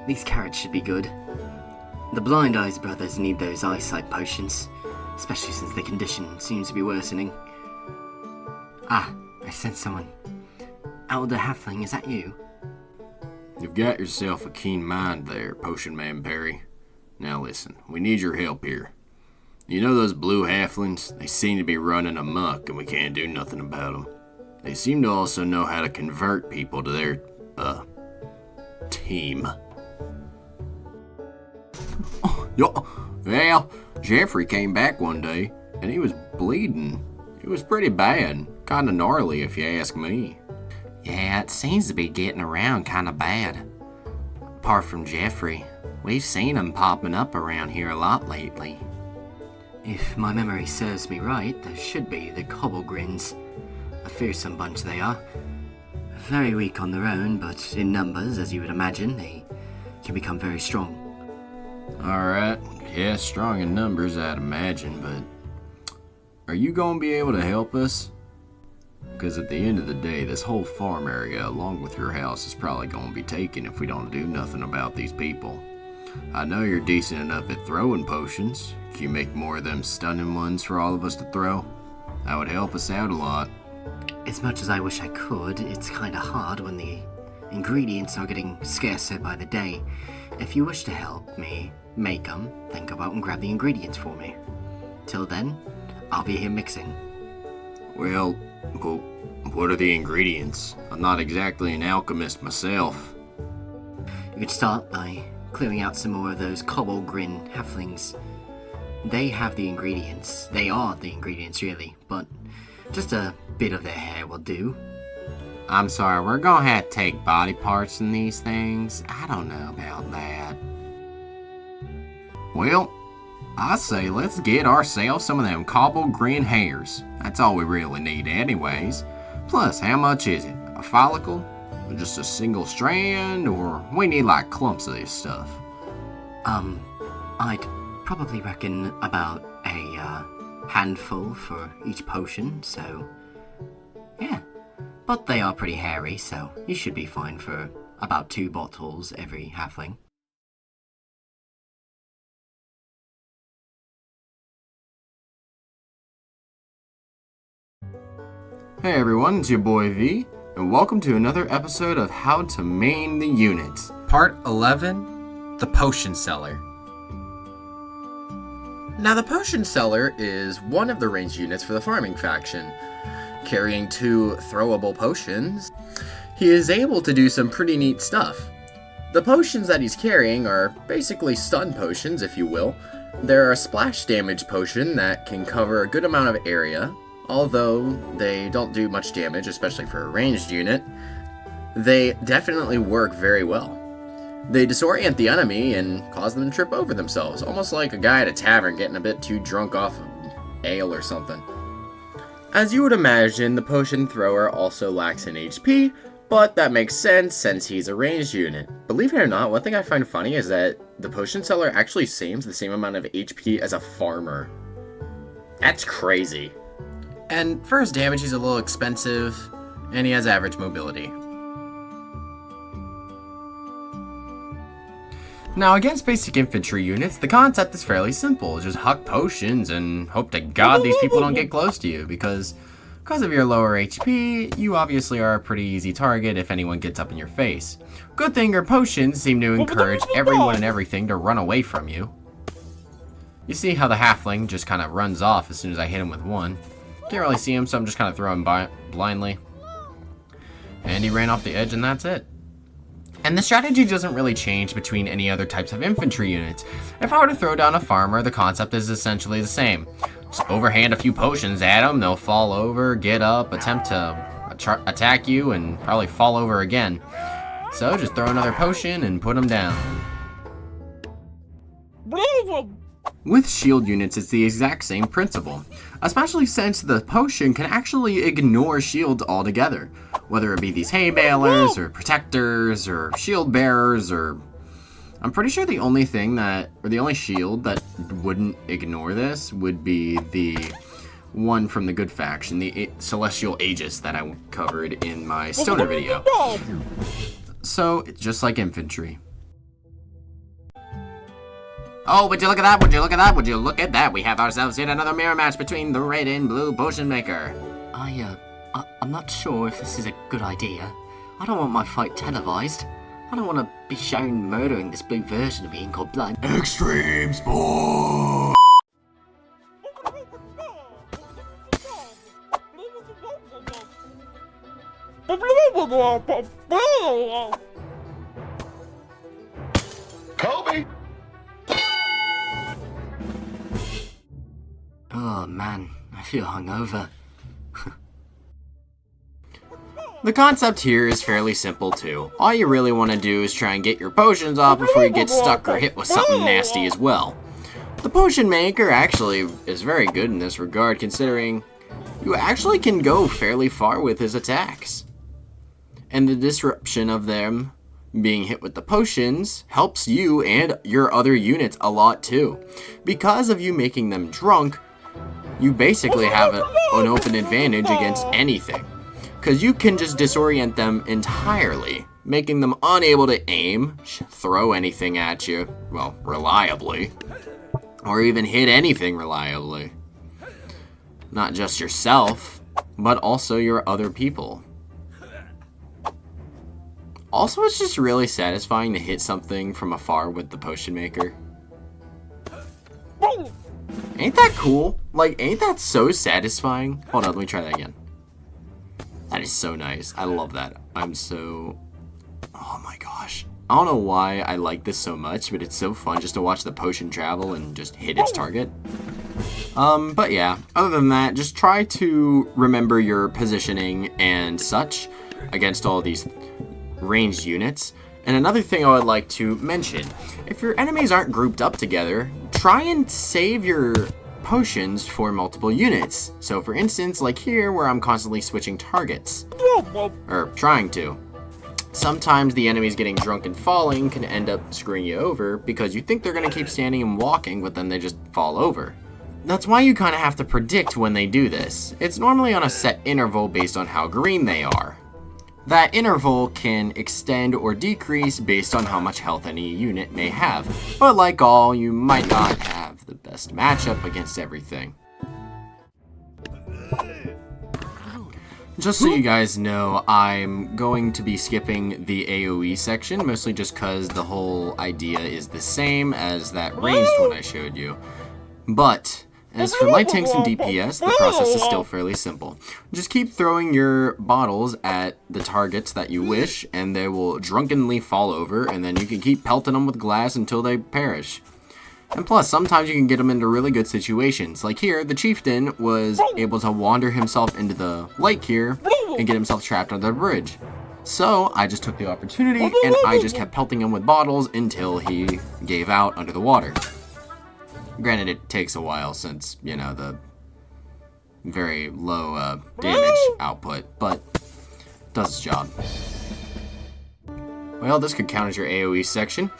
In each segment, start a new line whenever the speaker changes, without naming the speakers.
These carrots should be good. The Blind Eyes brothers need those eyesight potions, especially since their condition seems to be worsening. Ah, I sense someone. Elder Halfling, is that you?
You've got yourself a keen mind there, Potion Man Perry. Now listen, we need your help here. You know those blue halflings? They seem to be running amok and we can't do nothing about them. They seem to also know how to convert people to their, team. Well, Jeffrey came back one day, and he was bleeding. It was pretty bad. Kinda gnarly, if you ask me.
Yeah, it seems to be getting around kinda bad. Apart from Jeffrey, we've seen him popping up around here a lot lately.
If my memory serves me right, those should be the Cobblegrins. A fearsome bunch they are. Very weak on their own, but in numbers, as you would imagine, they can become very strong.
Alright, yeah, strong in numbers, I'd imagine, but are you gonna be able to help us? Because at the end of the day, this whole farm area, along with your house, is probably gonna be taken if we don't do nothing about these people. I know you're decent enough at throwing potions. Can you make more of them stunning ones for all of us to throw? That would help us out a lot.
As much as I wish I could, it's kinda hard when the ingredients are getting scarcer by the day. If you wish to help me make them, then go out and grab the ingredients for me. Till then, I'll be here mixing.
Well, what are the ingredients? I'm not exactly an alchemist myself.
You could start by clearing out some more of those Cobblegrin halflings. They have the ingredients. They are the ingredients, really, but just a bit of their hair will do.
I'm sorry, we're gonna have to take body parts in these things? I don't know about that.
Well, I say let's get ourselves some of them Cobblegreen hairs. That's all we really need anyways. Plus, how much is it? A follicle? Or just a single strand? Or we need like clumps of this stuff?
I'd probably reckon about a handful for each potion, so yeah. But they are pretty hairy, so you should be fine for about 2 bottles every halfling.
Hey everyone, it's your boy V, and welcome to another episode of How to Main the Unit.
Part 11, The Potion Seller. Now the Potion Seller is one of the ranged units for the farming faction. Carrying 2 throwable potions, he is able to do some pretty neat stuff. The potions that he's carrying are basically stun potions, if you will. They're a splash damage potion that can cover a good amount of area, although they don't do much damage, especially for a ranged unit. They definitely work very well. They disorient the enemy and cause them to trip over themselves, almost like a guy at a tavern getting a bit too drunk off of ale or something. As you would imagine, the potion thrower also lacks in HP, but that makes sense since he's a ranged unit. Believe it or not, one thing I find funny is that the potion seller actually saves the same amount of HP as a farmer. That's crazy. And for his damage, he's a little expensive, and he has average mobility. Now, against basic infantry units, the concept is fairly simple. Just huck potions and hope to God these people don't get close to you, because of your lower HP, you obviously are a pretty easy target if anyone gets up in your face. Good thing your potions seem to encourage everyone and everything to run away from you. You see how the halfling just kind of runs off as soon as I hit him with one. Can't really see him, so I'm just kind of throwing by blindly. And he ran off the edge, and that's it. And the strategy doesn't really change between any other types of infantry units. If I were to throw down a farmer, the concept is essentially the same. Just overhand a few potions at them, they'll fall over, get up, attempt to attack you, and probably fall over again. So just throw another potion and put them down. With shield units, it's the exact same principle, especially since the potion can actually ignore shields altogether, whether it be these hay balers, or protectors, or shield bearers, or... I'm pretty sure the only shield that wouldn't ignore this would be the one from the good faction, the Celestial Aegis that I covered in my Stoner video. So, it's just like infantry.
Oh, would you look at that? Would you look at that? Would you look at that? We have ourselves yet another mirror match between the red and blue potion maker.
I'm not sure if this is a good idea. I don't want my fight televised. I don't want to be shown murdering this blue version of me in cold blood.
Extreme sport! Kobe!
Oh man, I feel hungover.
The concept here is fairly simple too. All you really want to do is try and get your potions off before you get stuck or hit with something nasty as well. The potion maker actually is very good in this regard, considering you actually can go fairly far with his attacks. And the disruption of them being hit with the potions helps you and your other units a lot too. Because of you making them drunk, you basically have an open advantage against anything. Because you can just disorient them entirely, making them unable to aim, throw anything at you, well, reliably, or even hit anything reliably. Not just yourself, but also your other people. Also, it's just really satisfying to hit something from afar with the potion maker. Ain't that cool? Like, ain't that so satisfying? Hold on, let me try that again. That is so nice. I love that. Oh my gosh. I don't know why I like this so much, but it's so fun just to watch the potion travel and just hit its target. But yeah, other than that, just try to remember your positioning and such against all these ranged units. And another thing I would like to mention, if your enemies aren't grouped up together, try and save your potions for multiple units. So for instance, like here where I'm constantly switching targets, or trying to. Sometimes the enemies getting drunk and falling can end up screwing you over because you think they're going to keep standing and walking, but then they just fall over. That's why you kind of have to predict when they do this. It's normally on a set interval based on how green they are. That interval can extend or decrease based on how much health any unit may have, but like all, you might not have the best matchup against everything. Just so you guys know, I'm going to be skipping the AoE section, mostly just because the whole idea is the same as that ranged one I showed you. But as for light tanks and DPS, the process is still fairly simple. Just keep throwing your bottles at the targets that you wish, and they will drunkenly fall over, and then you can keep pelting them with glass until they perish. And plus, sometimes you can get them into really good situations. Like here, the chieftain was able to wander himself into the lake here and get himself trapped under the bridge. So I just took the opportunity and I just kept pelting him with bottles until he gave out under the water. Granted, it takes a while since, you know, the very low damage output, but it does its job. Well, this could count as your AoE section,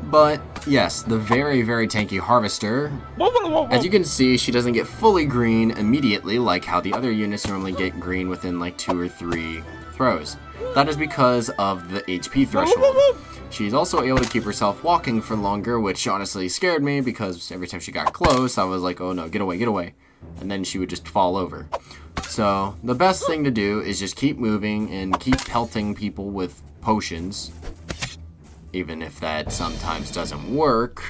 but yes, the very, very tanky Harvester, as you can see, she doesn't get fully green immediately like how the other units normally get green within like 2 or 3 throws. That is because of the HP threshold. She's also able to keep herself walking for longer, which honestly scared me because every time she got close, I was like, oh no, get away, get away. And then she would just fall over. So the best thing to do is just keep moving and keep pelting people with potions, even if that sometimes doesn't work.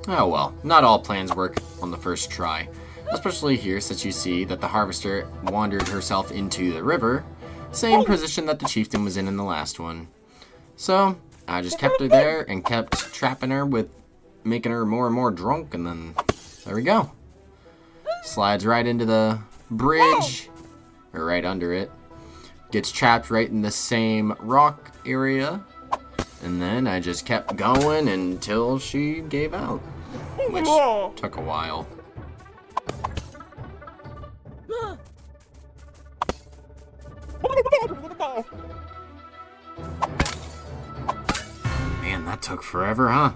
Oh well, not all plans work on the first try, especially here since you see that the Harvester wandered herself into the river, same position that the chieftain was in the last one. So I just kept her there and kept trapping her with making her more and more drunk, and then there we go. Slides right into the bridge, or right under it. Gets trapped right in the same rock area, and then I just kept going until she gave out, which took a while. Man, that took forever, huh?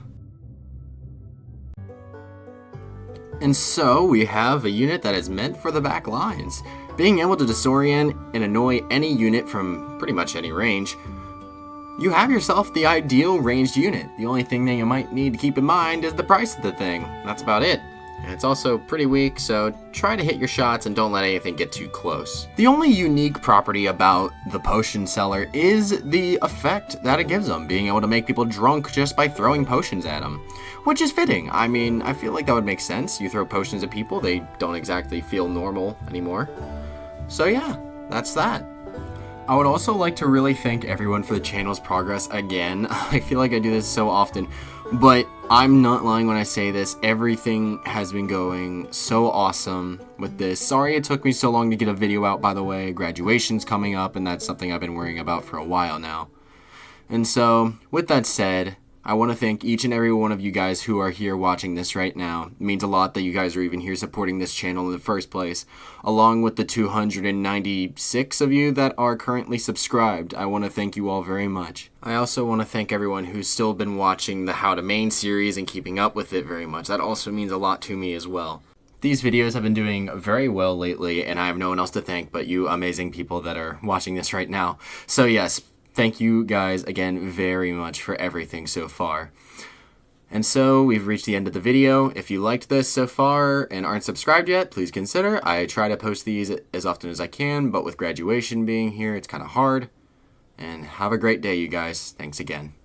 And so we have a unit that is meant for the back lines. Being able to disorient and annoy any unit from pretty much any range. you have yourself the ideal ranged unit. The only thing that you might need to keep in mind is the price of the thing. That's about it. And it's also pretty weak, so try to hit your shots and don't let anything get too close. The only unique property about the potion seller is the effect that it gives them, being able to make people drunk just by throwing potions at them, which is fitting. I mean, I feel like that would make sense. You throw potions at people, they don't exactly feel normal anymore. So yeah, that's that. I would also like to really thank everyone for the channel's progress again. I feel like I do this so often, but I'm not lying when I say this. Everything has been going so awesome with this. Sorry it took me so long to get a video out, by the way. Graduation's coming up, and that's something I've been worrying about for a while now. And so, with that said, I want to thank each and every one of you guys who are here watching this right now. It means a lot that you guys are even here supporting this channel in the first place. Along with the 296 of you that are currently subscribed, I want to thank you all very much. I also want to thank everyone who's still been watching the How to Main series and keeping up with it very much. That also means a lot to me as well. These videos have been doing very well lately, and I have no one else to thank but you amazing people that are watching this right now. So yes, thank you guys again very much for everything so far. And so we've reached the end of the video. If you liked this so far and aren't subscribed yet, please consider. I try to post these as often as I can, but with graduation being here, it's kind of hard. And have a great day, you guys. Thanks again.